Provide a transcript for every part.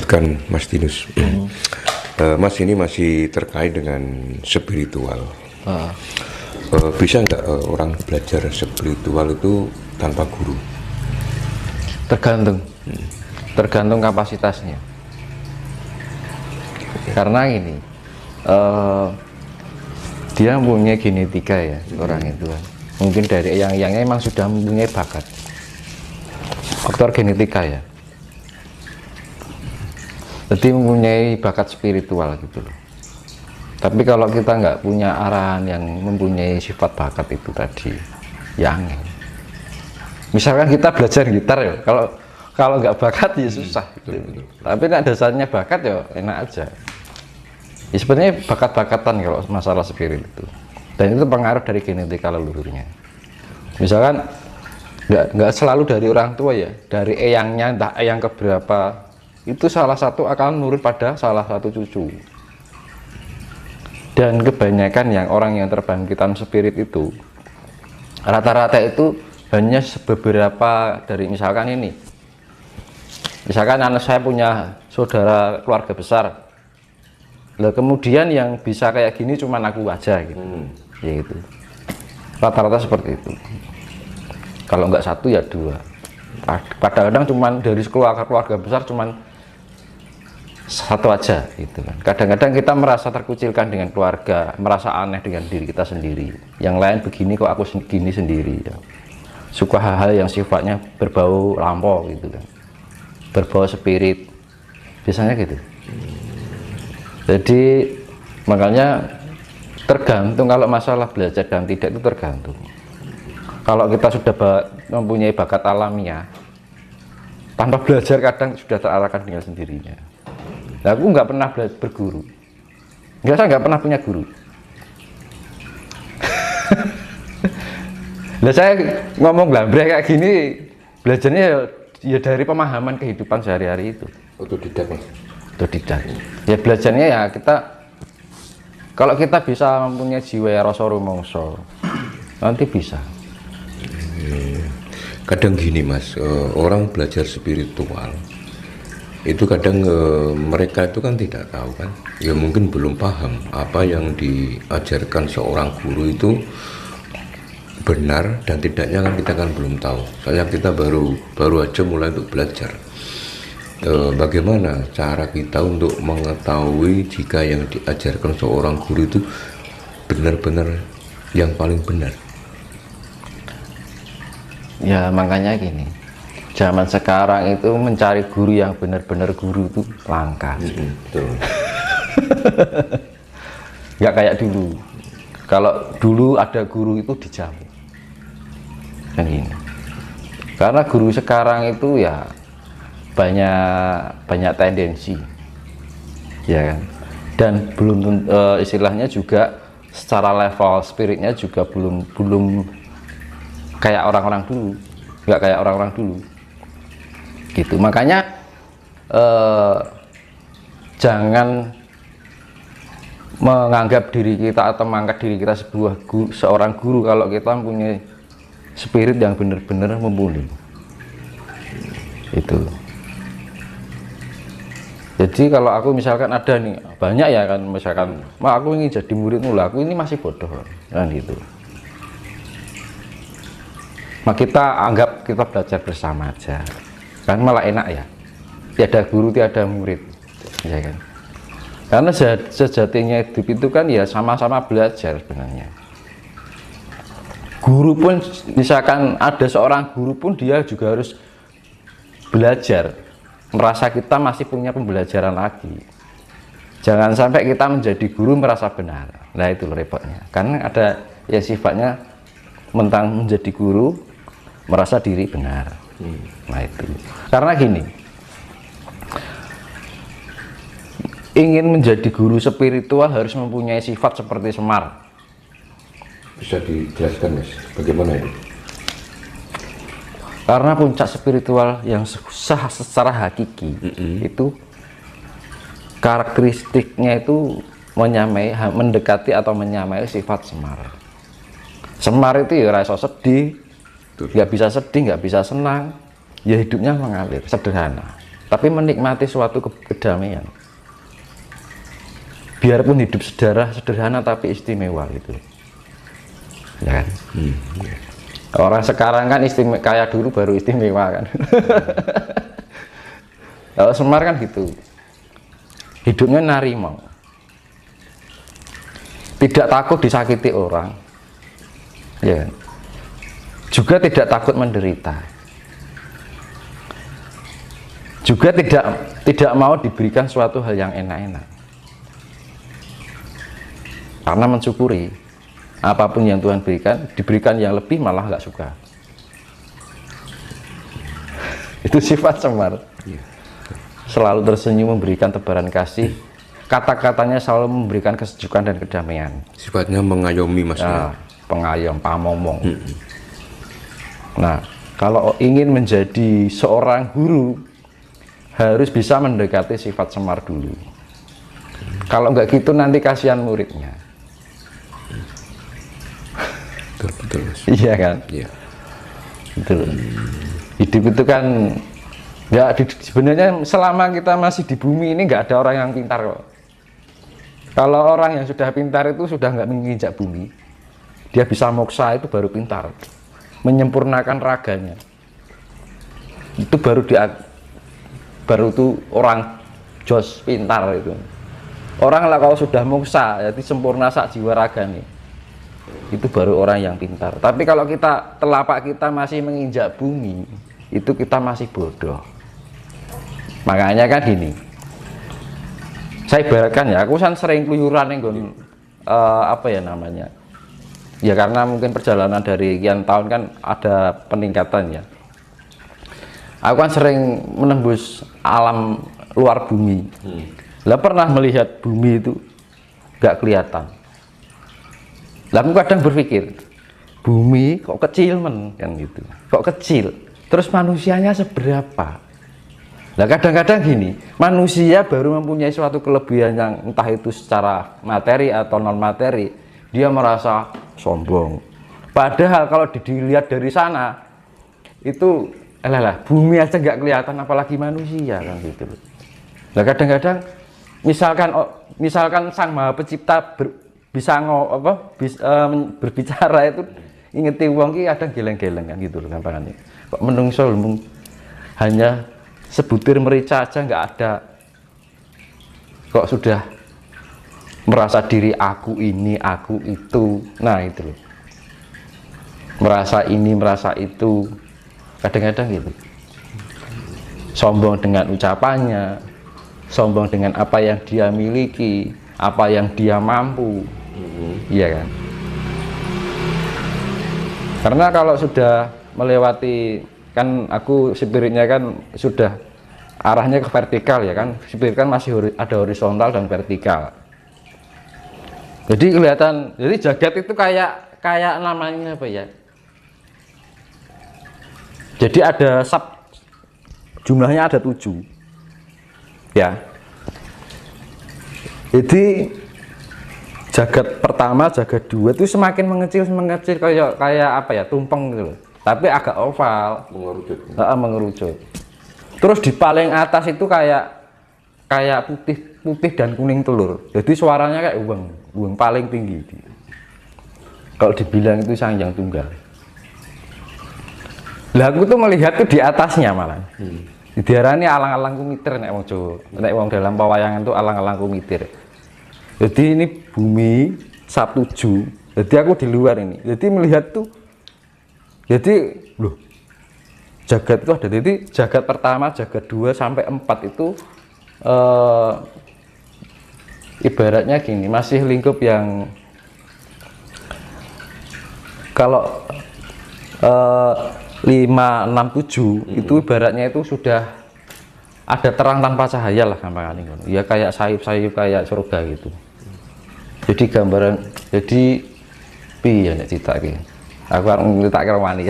lanjutkan Mas Dinus. Mas, ini masih terkait dengan spiritual. Bisa nggak orang belajar spiritual itu tanpa guru? Tergantung kapasitasnya. Karena ini dia mempunyai genetika ya, orang itu mungkin dari yang emang sudah mempunyai bakat, faktor genetika ya, jadi mempunyai bakat spiritual gitu loh. Tapi kalau kita nggak punya arahan yang mempunyai sifat bakat itu tadi, yang misalkan kita belajar gitar ya, kalau nggak bakat ya susah gitu. Tapi nah, dasarnya bakat ya enak aja ya, sebenarnya bakat-bakatan kalau masalah spirit itu, dan itu pengaruh dari genetika leluhurnya. Misalkan nggak selalu dari orang tua ya, dari eyangnya, entah eyang keberapa itu salah satu akan nurut pada salah satu cucu. Dan kebanyakan orang yang terbangkitan spirit itu rata-rata itu hanya beberapa dari, misalkan anak saya punya saudara keluarga besar, lah kemudian yang bisa kayak gini cuman aku aja gitu. Ya itu rata-rata seperti itu. Kalau nggak satu ya dua. Kadang-kadang cuman dari keluarga besar cuman satu aja gitu kan. Kadang-kadang kita merasa terkucilkan dengan keluarga, merasa aneh dengan diri kita sendiri. Yang lain begini kok aku gini sendiri ya. Suka hal-hal yang sifatnya berbau lampau gitu kan, berbau spirit, biasanya gitu. Jadi makanya tergantung, kalau masalah belajar dan tidak itu tergantung. Kalau kita sudah mempunyai bakat alamiah, tanpa belajar kadang sudah terarahkan dengan sendirinya. Nah, aku nggak pernah berguru, saya nggak pernah punya guru. Nah, saya ngomong lambre kayak gini, belajarnya ya dari pemahaman kehidupan sehari-hari itu. Otodidak, Mas. Otodidak. Ya belajarnya ya kita, kalau kita bisa mempunyai jiwa ya rasa rumangsa, nanti bisa. Kadang gini Mas, orang belajar spiritual itu kadang mereka itu kan tidak tahu kan, ya mungkin belum paham apa yang diajarkan seorang guru itu benar dan tidaknya, kan kita kan belum tahu. Soalnya kita baru aja mulai untuk belajar. Bagaimana cara kita untuk mengetahui jika yang diajarkan seorang guru itu benar-benar yang paling benar? Ya makanya gini, zaman sekarang itu mencari guru yang benar-benar guru itu langka. Betul. Nggak kayak dulu. Kalau dulu ada guru itu dijamu kan gini. Karena guru sekarang itu ya banyak tendensi ya kan, dan belum istilahnya juga secara level spiritnya juga belum kayak orang-orang dulu, nggak kayak orang-orang dulu gitu. Makanya jangan menganggap diri kita atau mengangkat diri kita seorang guru kalau kita mempunyai spirit yang benar-benar mumpuni itu. Jadi kalau aku misalkan ada nih, banyak ya kan, misalkan aku ingin jadi muridmu, lah aku ini masih bodoh kan gitu. Kita anggap kita belajar bersama aja kan, malah enak ya, tiada guru tiada murid ya kan. Karena sejatinya hidup itu kan ya sama-sama belajar sebenarnya. Guru pun, misalkan ada seorang guru pun dia juga harus belajar, merasa kita masih punya pembelajaran lagi. Jangan sampai kita menjadi guru merasa benar. Nah itu repotnya, karena ada yang sifatnya mentang menjadi guru merasa diri benar. Nah itu karena gini, ingin menjadi guru spiritual harus mempunyai sifat seperti Semar. Bisa dijelaskan Mas, bagaimana itu? Karena puncak spiritual yang sah secara hakiki itu karakteristiknya itu mendekati atau menyamai sifat Semar. Semar itu ya rasa sedih, nggak bisa sedih, nggak bisa senang, ya hidupnya mengalir, sederhana. tapi menikmati suatu kedamaian. Biarpun hidup sederhana tapi istimewa gitu. Ya kan? Orang sekarang kan istimewa, kayak dulu baru istimewa kan. Kalau Semar kan gitu. Hidupnya narimau. Tidak takut disakiti orang. Ya kan? Juga tidak takut menderita. Juga tidak mau diberikan suatu hal yang enak-enak. Karena mensyukuri apapun yang Tuhan berikan, diberikan yang lebih malah nggak suka. Itu sifat Semar. Selalu tersenyum, memberikan tebaran kasih. Kata-katanya selalu memberikan kesejukan dan kedamaian. Sifatnya mengayomi Mas. Nah, pengayom, pamomong. Nah, kalau ingin menjadi seorang guru, harus bisa mendekati sifat Semar dulu. Kalau nggak gitu nanti kasihan muridnya. Betul, Mas. Iya kan? Iya. Betul. Hidup itu kan sebenarnya selama kita masih di bumi ini nggak ada orang yang pintar kok. Kalau orang yang sudah pintar itu sudah nggak menginjak bumi, dia bisa moksa itu baru pintar, menyempurnakan raganya. Itu baru itu orang jos pintar itu. Orang lah kalau sudah moksa, jadi sempurna sak jiwa raganya, itu baru orang yang pintar. Tapi kalau kita telapak kita masih menginjak bumi, itu kita masih bodoh. Makanya kan gini, saya ibaratkan ya, aku kan sering keluyuran yang apa ya namanya, ya karena mungkin perjalanan dari sekian tahun kan ada peningkatan ya. Aku kan sering menembus alam luar bumi. Lah pernah melihat bumi itu nggak kelihatan. Lah aku kadang berpikir, bumi kok kecil kan gitu, kok kecil. Terus manusianya seberapa? Nah kadang-kadang gini, manusia baru mempunyai suatu kelebihan yang entah itu secara materi atau non materi, dia merasa sombong. Padahal kalau dilihat dari sana, itu bumi aja nggak kelihatan, apalagi manusia kan gitu. Nah kadang-kadang misalkan Sang Maha Pencipta bisa berbicara itu, ingeti wong ki kadang geleng-geleng kan gitu loh gampangannya. Kok menungso hanya sebutir merica aja nggak ada, kok sudah merasa diri aku ini, aku itu. Nah itu loh, merasa ini, merasa itu, kadang-kadang gitu. Sombong dengan ucapannya, sombong dengan apa yang dia miliki, apa yang dia mampu. Iya kan? Karena kalau sudah melewati, kan aku spiritnya kan sudah arahnya ke vertikal ya kan, spirit kan masih ada horizontal dan vertikal. Jadi kelihatan, jadi jagat itu kayak namanya apa ya, jadi ada jumlahnya ada 7 ya. Jadi jagat pertama, jagat 2 itu semakin mengecil kayak apa ya, tumpeng gitu loh. Tapi agak oval, mengerucut. Terus di paling atas itu kayak putih dan kuning telur. Jadi suaranya kayak uang paling tinggi. Kalau dibilang itu Sang Hyang Tunggal. Lah aku tuh melihat tuh di atasnya malah. Diarani alang-alang kumiter nek wong Jawa. Nek wong dalam pewayangan tuh alang-alang kumiter. Jadi ini bumi Sabtuju. Jadi aku di luar ini. Jadi melihat tuh, jadi loh, jagat itu ada. Jadi jagat pertama, jagat 2 sampai 4 itu ibaratnya gini, masih lingkup yang kalau 5, 6, 7 itu ibaratnya itu sudah ada terang tanpa cahaya lah gampangnya. Ya kayak sayup-sayup kayak surga gitu. Jadi gambaran, jadi piye nek citake. Aku arep nglitak karo wani.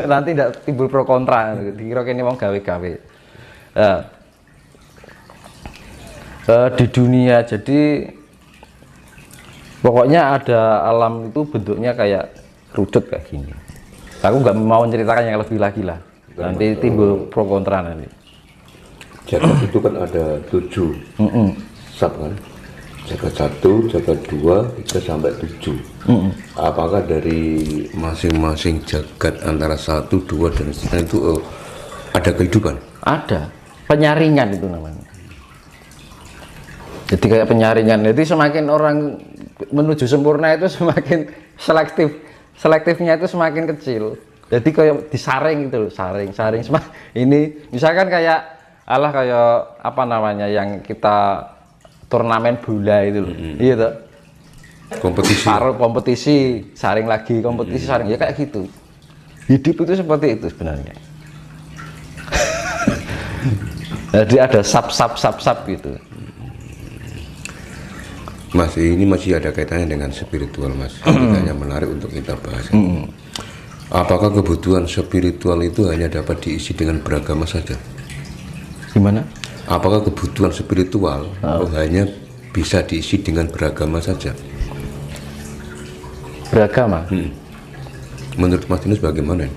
Nanti tidak timbul pro kontra, dikira kene wong gawe-gawe. Di dunia, jadi pokoknya ada alam itu bentuknya kayak kerucut kayak gini. Aku nggak mau menceritakan yang lebih lagi lah, nanti timbul pro kontra nanti. Jagat itu kan ada 7 sub kan, jagat 1, jagat 2, 3 sampai 7. Apakah dari masing-masing jagat antara 1, 2 dan seterusnya itu ada kehidupan? Ada penyaringan itu namanya. Jadi kayak penyaringan. Jadi semakin orang menuju sempurna itu semakin selektifnya itu semakin kecil. Jadi kayak disaring gitu loh, saring ini misalkan kayak kayak apa namanya yang kita turnamen bola itu loh. Iya toh. Kompetisi saring lagi, kompetisi saring ya kayak gitu. Hidup itu seperti itu sebenarnya. Jadi ada sub gitu. Mas, ini masih ada kaitannya dengan spiritual, Mas. Hanya menarik untuk kita bahas. Apakah kebutuhan spiritual itu hanya dapat diisi dengan beragama saja? Gimana? Apakah kebutuhan spiritual hanya bisa diisi dengan beragama saja? Beragama? Menurut Mas Dinus bagaimana?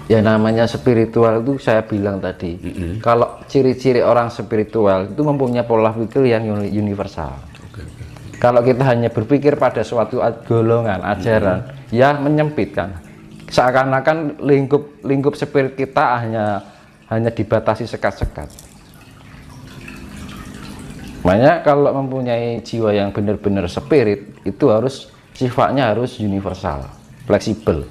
Ya namanya spiritual itu saya bilang tadi, kalau ciri-ciri orang spiritual itu mempunyai pola pikir yang universal. Kalau kita hanya berpikir pada suatu golongan ajaran, ya menyempitkan. Seakan-akan lingkup spirit kita hanya dibatasi sekat-sekat. Makanya kalau mempunyai jiwa yang benar-benar spirit itu sifatnya harus universal, fleksibel.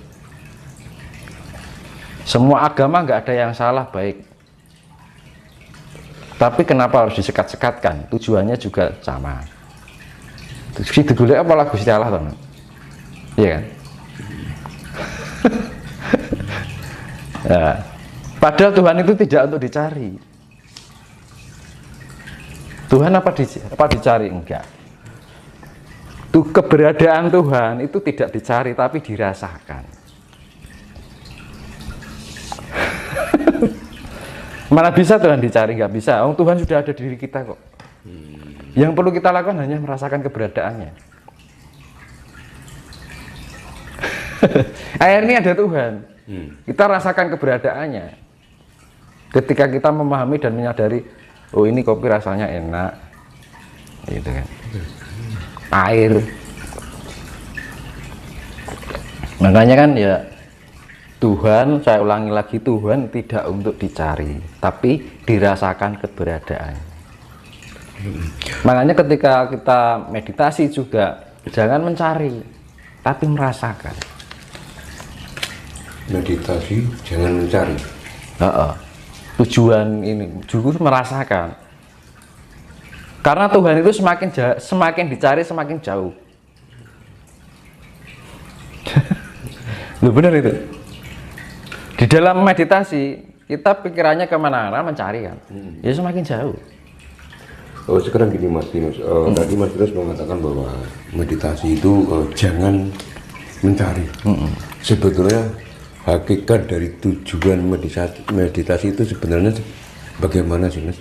Semua agama nggak ada yang salah baik, tapi kenapa harus disekat-sekatkan? Tujuannya juga sama. Si digolek apa lagu Gusti Allah, teman? Iya kan? Ya. Padahal Tuhan itu tidak untuk dicari. Tuhan apa dicari? Enggak. Tuh, keberadaan Tuhan itu tidak dicari tapi dirasakan. Mana bisa Tuhan dicari? Nggak bisa. Tuhan sudah ada di diri kita kok. Yang perlu kita lakukan hanya merasakan keberadaannya. Akhirnya ada Tuhan. Kita rasakan keberadaannya. Ketika kita memahami dan menyadari, oh ini kopi rasanya enak, gitu kan. Air. Makanya kan ya, Tuhan, saya ulangi lagi, Tuhan tidak untuk dicari, tapi dirasakan keberadaan. Makanya ketika kita meditasi juga, jangan mencari, tapi merasakan. Meditasi, jangan mencari. Tujuan ini, justru merasakan. Karena Tuhan itu semakin dicari, semakin jauh. Loh benar itu. Di dalam meditasi kita pikirannya kemana-mana mencari kan, ya semakin jauh. Oh sekarang gini Mas Dinus, tadi Mas Dinus mengatakan bahwa meditasi itu jangan mencari. Sebetulnya hakikat dari tujuan meditasi itu sebenarnya bagaimana sih Mas?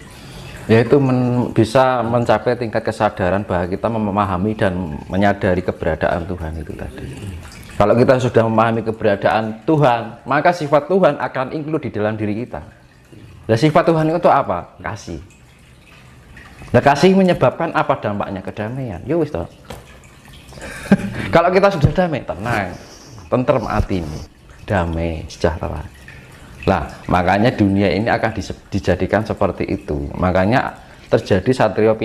Yaitu bisa mencapai tingkat kesadaran bahwa kita memahami dan menyadari keberadaan Tuhan itu tadi. Kalau kita sudah memahami keberadaan Tuhan, maka sifat Tuhan akan include di dalam diri kita. Nah, sifat Tuhan itu apa? Kasih. Nah, kasih menyebabkan apa dampaknya? Kedamaian. Ya wis toh. Kalau kita sudah damai, tenang, tentrem hatimu, damai, sejahtera. Nah, makanya dunia ini akan dijadikan seperti itu. Makanya terjadi satrio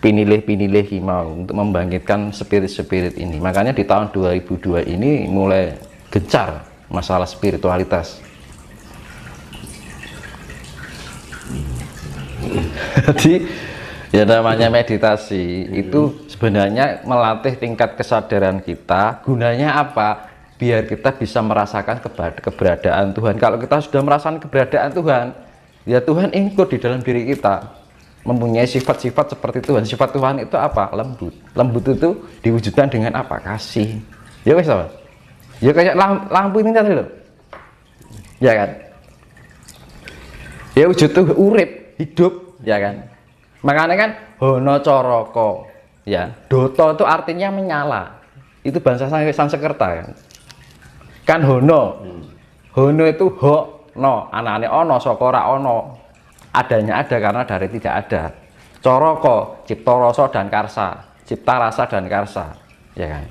pinilih himau untuk membangkitkan spirit-spirit ini. Makanya di tahun 2002 ini mulai gencar masalah spiritualitas. Jadi ya namanya meditasi itu sebenarnya melatih tingkat kesadaran kita. Gunanya apa? Biar kita bisa merasakan keberadaan Tuhan. Kalau kita sudah merasakan keberadaan Tuhan, ya Tuhan ikut di dalam diri kita. Mempunyai sifat-sifat seperti Tuhan. Sifat Tuhan itu apa? Lembut. Lembut itu diwujudkan dengan apa? Kasih. Ya wes apa? Ya kayak lampu ini tadi loh. Ya kan? Ya wujud tuh urip, hidup, ya kan? Makanya kan hono coroko, ya. Doto itu artinya menyala. Itu bahasa Sanskerta kan. Kan hono. Hono itu ho, no, anane ono saka ora ono. Adanya ada karena dari tidak ada. Coroko, cipta rasa dan karsa, cipta rasa dan karsa, ya kan.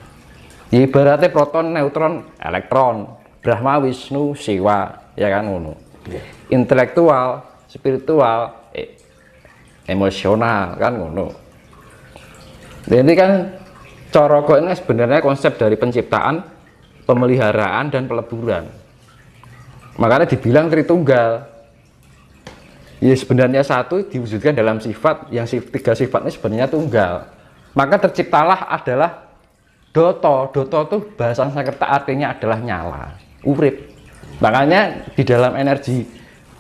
Ibaratnya proton, neutron, elektron, Brahma, Wisnu, Siwa, ya kan ngono. Intelektual, spiritual, emosional, kan ngono. Ini kan coroko ini sebenarnya konsep dari penciptaan, pemeliharaan dan peleburan. Makanya dibilang Tritunggal. Ya sebenarnya satu diwujudkan dalam sifat yang tiga sifat ini sebenarnya tunggal. Maka terciptalah adalah Doto. Doto itu bahasa Sanskerta artinya adalah nyala, urip. Makanya di dalam energi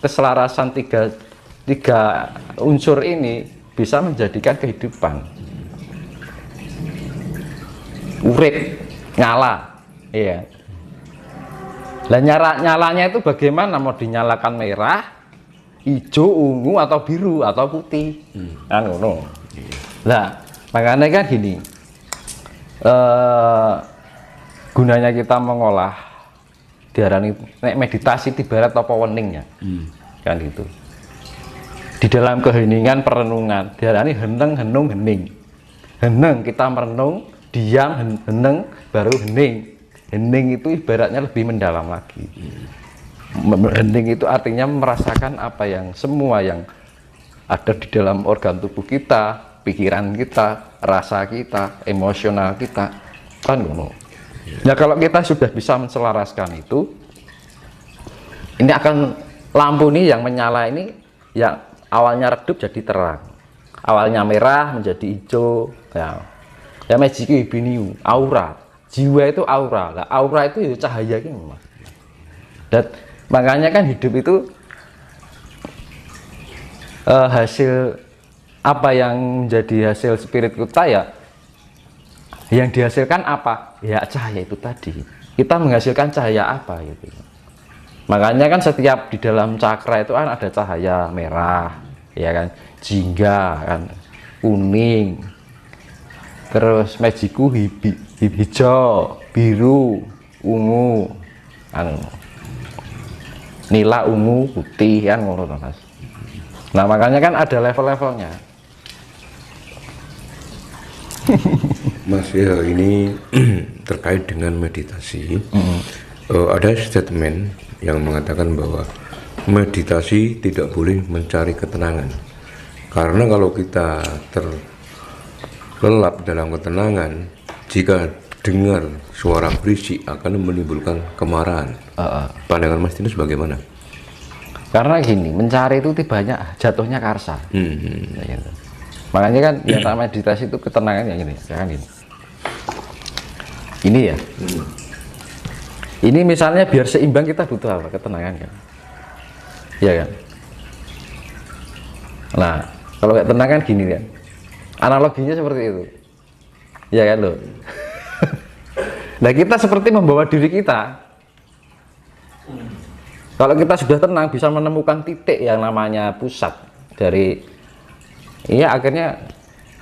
keselarasan tiga unsur ini bisa menjadikan kehidupan. Urip, nyala, iya. Dan nyalanya itu bagaimana? Mau dinyalakan merah, hijau, ungu, atau biru, atau putih, kan ngono. Nah, makanya kan gini, gunanya kita mengolah diarani meditasi ibarat apa weningnya, kan gitu. Di dalam keheningan perenungan diarani heneng, henung, hening. Heneng kita merenung, diam, heneng, baru hening. Hening itu ibaratnya lebih mendalam lagi. Hening itu artinya merasakan apa yang semua yang ada di dalam organ tubuh kita, pikiran kita, rasa kita, emosional kita, kan ngono. Nah kalau kita sudah bisa menselaraskan itu, ini akan lampu nih yang menyala ini, yang awalnya redup jadi terang, awalnya merah menjadi hijau, ya magic biniu, aura, jiwa itu aura, lah aura itu ya cahaya gitu mas. Dan makanya kan hidup itu hasil apa yang menjadi hasil spirit kita ya, yang dihasilkan apa? Ya cahaya itu tadi. Kita menghasilkan cahaya apa gitu. Makanya kan setiap di dalam cakra itu kan ada cahaya merah, ya kan, jingga kan, kuning, terus magiku hijau, biru, ungu, nila, ungu, putih, kan ngono mas. Nah makanya kan ada level-levelnya. Mas ya ini terkait dengan meditasi. Ada statement yang mengatakan bahwa meditasi tidak boleh mencari ketenangan, karena kalau kita terlelap dalam ketenangan, jika dengar suara berisik akan menimbulkan kemarahan. Pandangan Mas Tinus bagaimana? Karena gini, mencari itu banyak jatuhnya karsa. Gitu. Makanya kan yang namanya meditasi itu ketenangan yang ini, kan ini. Ini ya. Ini misalnya biar seimbang kita butuh apa? Ketenangan kan. Iya kan? Nah, kalau kayak tenang kan gini kan. Analoginya seperti itu. Iya kan loh. Nah, kita seperti membawa diri kita. Kalau kita sudah tenang bisa menemukan titik yang namanya pusat dari, iya akhirnya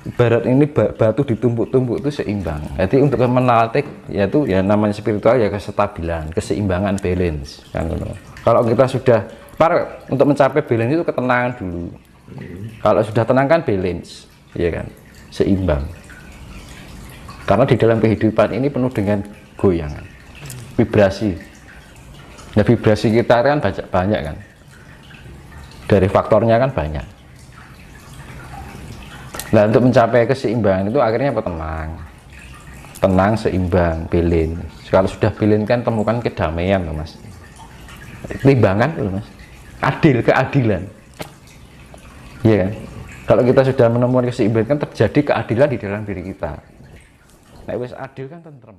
ibarat ini batu ditumpuk-tumpuk itu seimbang. Jadi untuk menatik yaitu ya namanya spiritual ya kestabilan, keseimbangan, balance kan. Kalau kita sudah untuk mencapai balance itu ketenangan dulu. Kalau sudah tenang kan balance, ya kan, seimbang. Karena di dalam kehidupan ini penuh dengan goyangan, vibrasi. Nah vibrasi kita kan banyak kan, dari faktornya kan banyak. Nah untuk mencapai keseimbangan itu akhirnya apa? Tenang, seimbang, balance. Kalau sudah balance kan temukan kedamaian loh mas, timbangan loh mas, keadilan, iya kan. Kalau kita sudah menemukan keseimbangan kan terjadi keadilan di dalam diri kita. Nah wis adil kan tentrem.